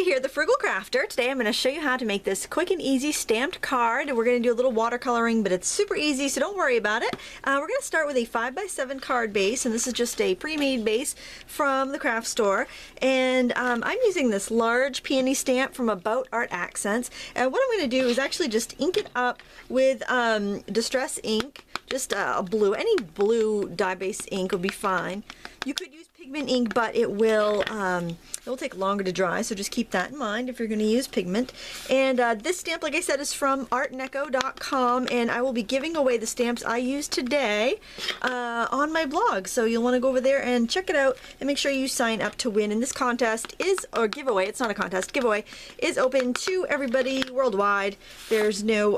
Lindsay here, the Frugal Crafter. Today I'm going to show you how to make this quick and easy stamped card. We're going to do a little watercoloring, but it's super easy, so don't worry about it. We're going to start with a 5x7 card base, and this is just a pre-made base from the craft store. And I'm using this large peony stamp from About Art Accents. And what I'm going to do is actually just ink it up with Distress ink, just a blue. Any blue dye-based ink would be fine. You could use pigment ink, but it will take longer to dry, so just keep that in mind if you're going to use pigment. And this stamp, like I said, is from artneco.com, and I will be giving away the stamps I used today on my blog. So you'll want to go over there and check it out and make sure you sign up to win. And this contest is, or giveaway, it's not a contest, giveaway is open to everybody worldwide. There's no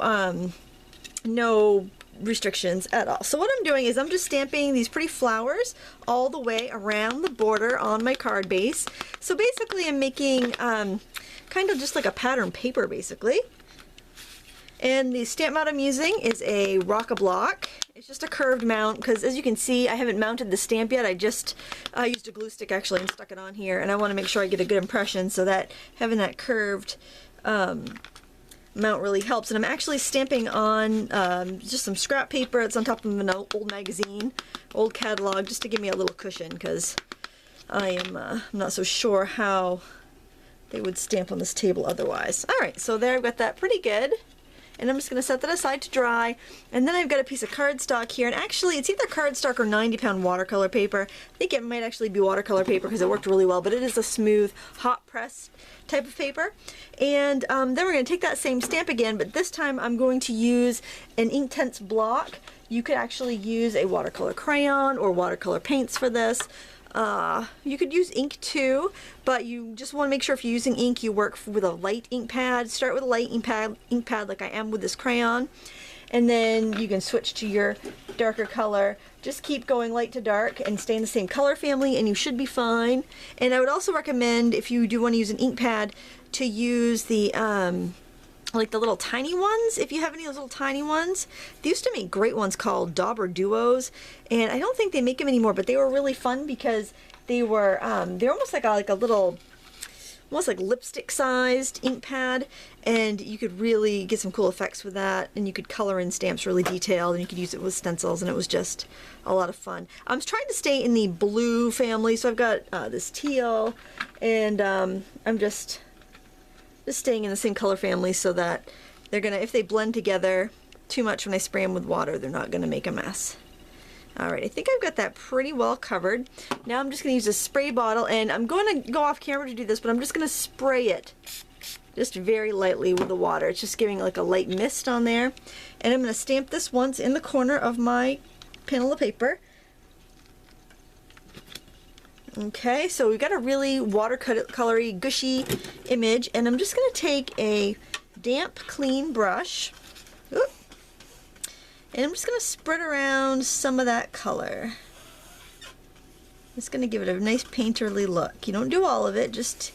restrictions at all. So what I'm doing is I'm just stamping these pretty flowers all the way around the border on my card base. So basically I'm making kind of just like a pattern paper basically. And the stamp mount I'm using is a Rock-a-Block. It's just a curved mount because, as you can see, I haven't mounted the stamp yet. I just used a glue stick actually and stuck it on here, and I want to make sure I get a good impression, so that having that curved mount really helps. And I'm actually stamping on just some scrap paper. It's on top of an old magazine, old catalog, just to give me a little cushion, because I'm not so sure how they would stamp on this table otherwise. Alright, so there I've got that pretty good. And I'm just going to set that aside to dry. And then I've got a piece of cardstock here. And actually, it's either cardstock or 90-pound watercolor paper. I think it might actually be watercolor paper because it worked really well. But it is a smooth, hot press type of paper. And then we're going to take that same stamp again. But this time I'm going to use an Inktense block. You could actually use a watercolor crayon or watercolor paints for this. You could use ink too, but you just want to make sure if you're using ink, you work with a light ink pad. Start with a light ink pad like I am with this crayon, and then you can switch to your darker color. Just keep going light to dark and stay in the same color family, and you should be fine. And I would also recommend, if you do want to use an ink pad, to use the like the little tiny ones. If you have any of those little tiny ones, they used to make great ones called Dauber Duos, and I don't think they make them anymore, but they were really fun because they're almost like a little, almost like lipstick sized ink pad, and you could really get some cool effects with that, and you could color in stamps really detailed, and you could use it with stencils, and it was just a lot of fun. I'm trying to stay in the blue family, so I've got this teal, and I'm just staying in the same color family so that they're gonna, if they blend together too much when I spray them with water, they're not gonna make a mess. Alright, I think I've got that pretty well covered. Now I'm just gonna use a spray bottle, and I'm going to go off camera to do this, but I'm just gonna spray it just very lightly with the water. It's just giving like a light mist on there. And I'm gonna stamp this once in the corner of my panel of paper. Okay, so we've got a really watercolory, gushy image, and I'm just going to take a damp, clean brush, and I'm just going to spread around some of that color. Just going to give it a nice painterly look. You don't do all of it, just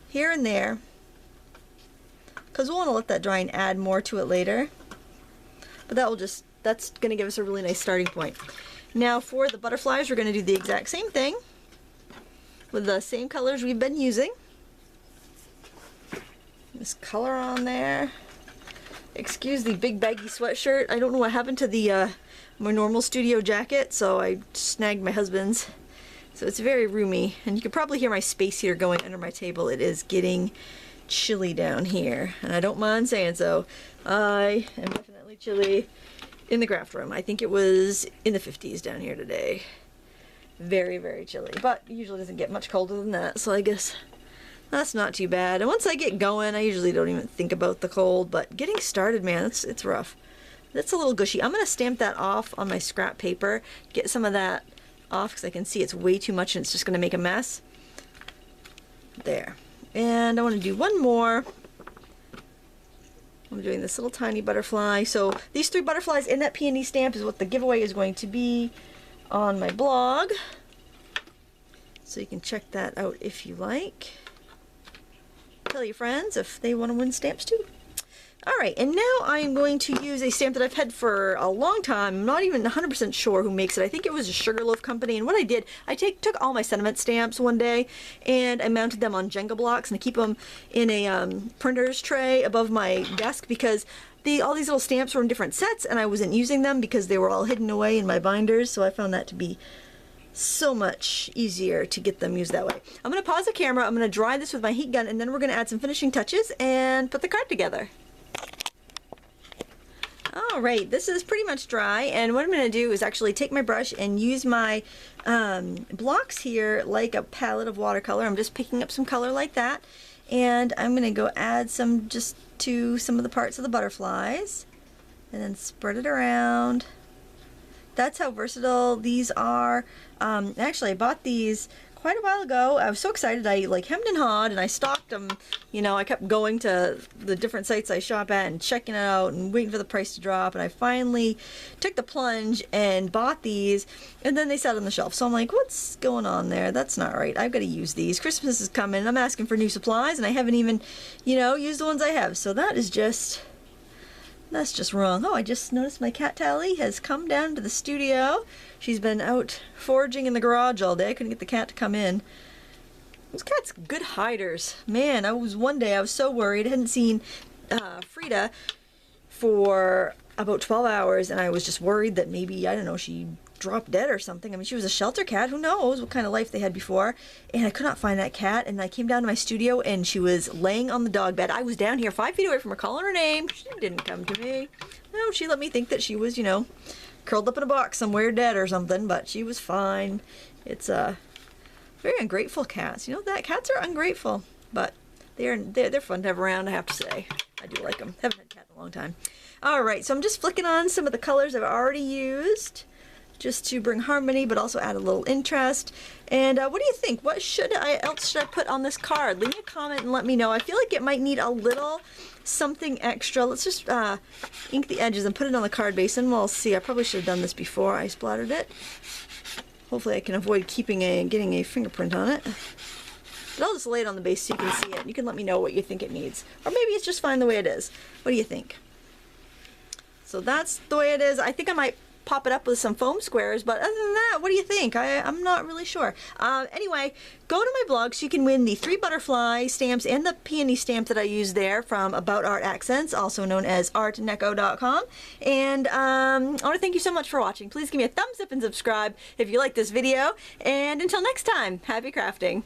here and there, because we'll want to let that dry and add more to it later. But that's going to give us a really nice starting point. Now for the butterflies, we're going to do the exact same thing with the same colors we've been using. This color on there. Excuse the big baggy sweatshirt. I don't know what happened to the my normal studio jacket, so I snagged my husband's. So it's very roomy, and you can probably hear my space heater going under my table. It is getting chilly down here, and I don't mind saying so. I am definitely chilly in the craft room. I think it was in the 50s down here today. Very, very chilly, but usually doesn't get much colder than that, so I guess that's not too bad. And once I get going, I usually don't even think about the cold, but getting started, man, it's rough. That's a little gushy. I'm going to stamp that off on my scrap paper, get some of that off, because I can see it's way too much and it's just going to make a mess. There. And I want to do one more. I'm doing this little tiny butterfly. So these 3 butterflies in that peony stamp is what the giveaway is going to be on my blog, so you can check that out if you like. Tell your friends if they want to win stamps too. All right, and now I'm going to use a stamp that I've had for a long time. I'm not even 100% sure who makes it. I think it was a Sugarloaf company, and what I did, I took all my sentiment stamps one day, and I mounted them on Jenga blocks, and I keep them in a printer's tray above my desk because all these little stamps were in different sets, and I wasn't using them because they were all hidden away in my binders, so I found that to be so much easier to get them used that way. I'm going to pause the camera, I'm going to dry this with my heat gun, and then we're going to add some finishing touches and put the card together. Alright, this is pretty much dry, and what I'm going to do is actually take my brush and use my blocks here like a palette of watercolor. I'm just picking up some color like that, and I'm going to go add some just to some of the parts of the butterflies, and then spread it around. That's how versatile these are. Actually, I bought these quite a while ago. I was so excited. I like hemmed and hawed and I stocked them. You know, I kept going to the different sites I shop at and checking it out and waiting for the price to drop, and I finally took the plunge and bought these, and then they sat on the shelf. So I'm like, what's going on there? That's not right. I've got to use these. Christmas is coming. I'm asking for new supplies and I haven't even, you know, used the ones I have. So that's just wrong. Oh, I just noticed my cat Tally has come down to the studio. She's been out foraging in the garage all day. I couldn't get the cat to come in. Those cats, good hiders. Man, one day I was so worried. I hadn't seen Frida for about 12 hours, and I was just worried that maybe, I don't know, she dropped dead or something. I mean, she was a shelter cat. Who knows what kind of life they had before? And I could not find that cat, and I came down to my studio, and she was laying on the dog bed. I was down here 5 feet away from her, calling her name. She didn't come to me. No, she let me think that she was, you know, curled up in a box somewhere dead or something, but she was fine. It's very ungrateful cats. You know that cats are ungrateful, but they're fun to have around, I have to say. I do like them. Haven't had a cat in a long time. All right, so I'm just flicking on some of the colors I've already used, just to bring harmony, but also add a little interest. And what do you think? What else should I put on this card? Leave me a comment and let me know. I feel like it might need a little something extra. Let's just ink the edges and put it on the card base, and we'll see. I probably should have done this before I splattered it. Hopefully I can avoid getting a fingerprint on it. But I'll just lay it on the base so you can see it. You can let me know what you think it needs. Or maybe it's just fine the way it is. What do you think? So that's the way it is. I think I might pop it up with some foam squares, but other than that, what do you think? I'm not really sure. Anyway, go to my blog so you can win the 3 butterfly stamps and the peony stamp that I used there from About Art Accents, also known as artneco.com. And I want to thank you so much for watching. Please give me a thumbs up and subscribe if you like this video. And until next time, happy crafting.